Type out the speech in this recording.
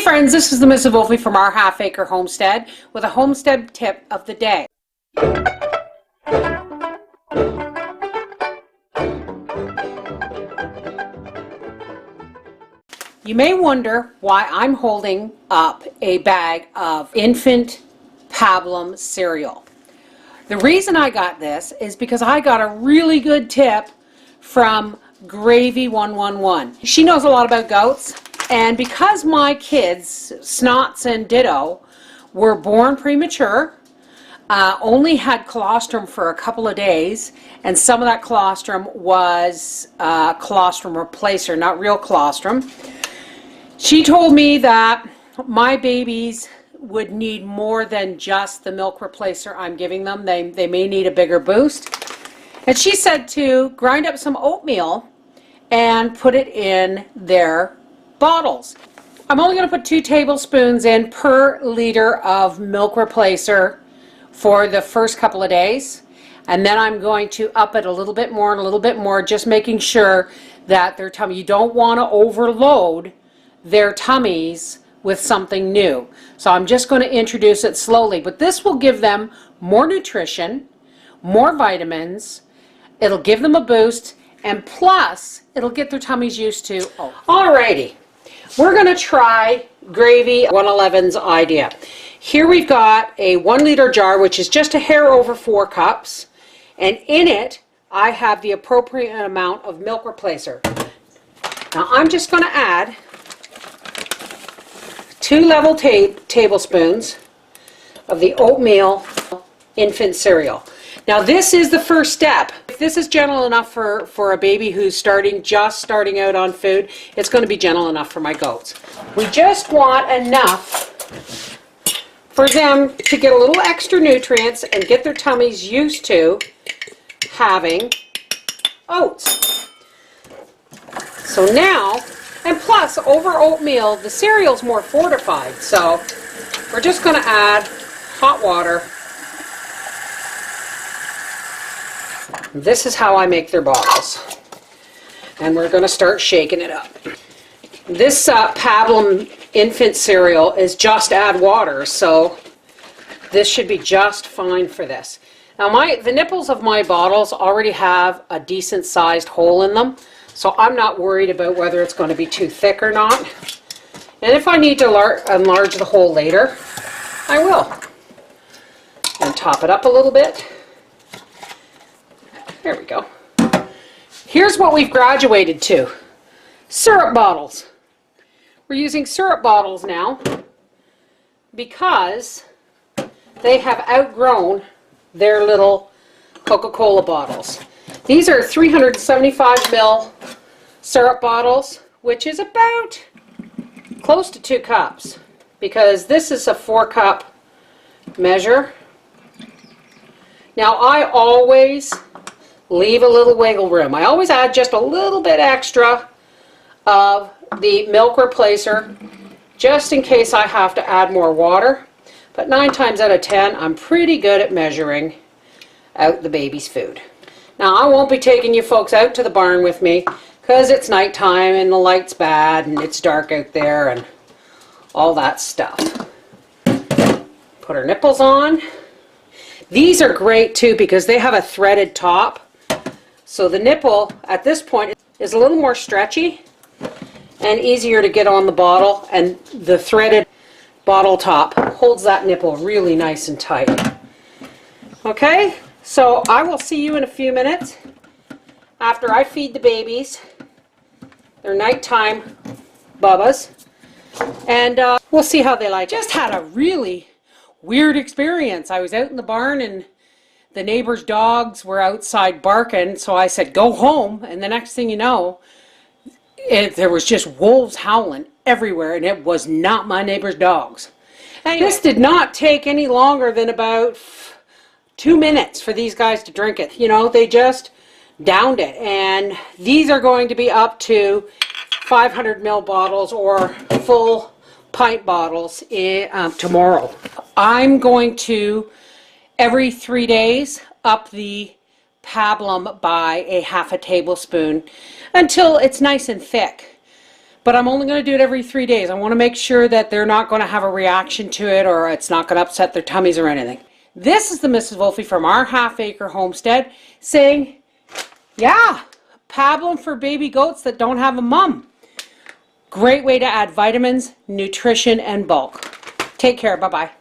Hey friends, this is the Mrs. Wolfie from our Half Acre Homestead with a homestead tip of the day. You may wonder why I'm holding up a bag of infant pablum cereal. The reason I got this is because I got a really good tip from Gravy 111. She knows a lot about goats, and because my kids, Snots and Ditto, were born premature, only had colostrum for a couple of days, and some of that colostrum was colostrum replacer, not real colostrum. She told me that my babies would need more than just the milk replacer I'm giving them. They may need a bigger boost. And she said to grind up some oatmeal and put it in their bottles. I'm only going to put 2 tablespoons in per liter of milk replacer for the first couple of days. And then I'm going to up it a little bit more and a little bit more, just making sure that their tummy, you don't want to overload their tummies with something new. So I'm just going to introduce it slowly, but this will give them more nutrition, more vitamins, it'll give them a boost, and plus it'll get their tummies used to. Alrighty, we're going to try Gravy 111's idea. Here we've got a 1 liter jar, which is just a hair over 4 cups, and in it I have the appropriate amount of milk replacer. Now I'm just going to add 2 level tablespoons of the oatmeal infant cereal. Now this is the first step. If this is gentle enough for a baby who's just starting out on food, it's going to be gentle enough for my goats. We just want enough for them to get a little extra nutrients and get their tummies used to having oats. So now, and plus over oatmeal, the cereal's more fortified, so we're just going to add hot water. This is how I make their bottles. And we're going to start shaking it up. This pablum infant cereal is just add water, so this should be just fine for this. Now the nipples of my bottles already have a decent sized hole in them, so I'm not worried about whether it's going to be too thick or not. And if I need to enlarge the hole later, I will. And top it up a little bit. There we go. Here's what we've graduated to. Syrup bottles. We're using syrup bottles now because they have outgrown their little Coca-Cola bottles. These are 375 ml syrup bottles, which is about close to 2 cups, because this is a 4-cup measure. Now I always leave a little wiggle room. I always add just a little bit extra of the milk replacer just in case I have to add more water. But 9 times out of 10, I'm pretty good at measuring out the baby's food. Now I won't be taking you folks out to the barn with me because it's nighttime and the light's bad and it's dark out there and all that stuff. Put our nipples on. These are great too because they have a threaded top. So the nipple at this point is a little more stretchy and easier to get on the bottle, and the threaded bottle top holds that nipple really nice and tight. Okay, so I will see you in a few minutes after I feed the babies their nighttime bubbas, and we'll see how they like. Just had a really weird experience. I was out in the barn and the neighbor's dogs were outside barking, so I said, go home, and the next thing you know, there was just wolves howling everywhere, and it was not my neighbor's dogs. Anyway, this did not take any longer than about 2 minutes for these guys to drink it. You know, they just downed it, and these are going to be up to 500 ml bottles or full pint bottles tomorrow. I'm going to every 3 days up the pablum by a half a tablespoon until it's nice and thick. but I'm only going to do it every 3 days. I want to make sure that they're not going to have a reaction to it or it's not going to upset their tummies or anything. This is the Mrs. Wolfie from our half-acre homestead saying, yeah, pablum for baby goats that don't have a mum. Great way to add vitamins, nutrition, and bulk. Take care. Bye-bye.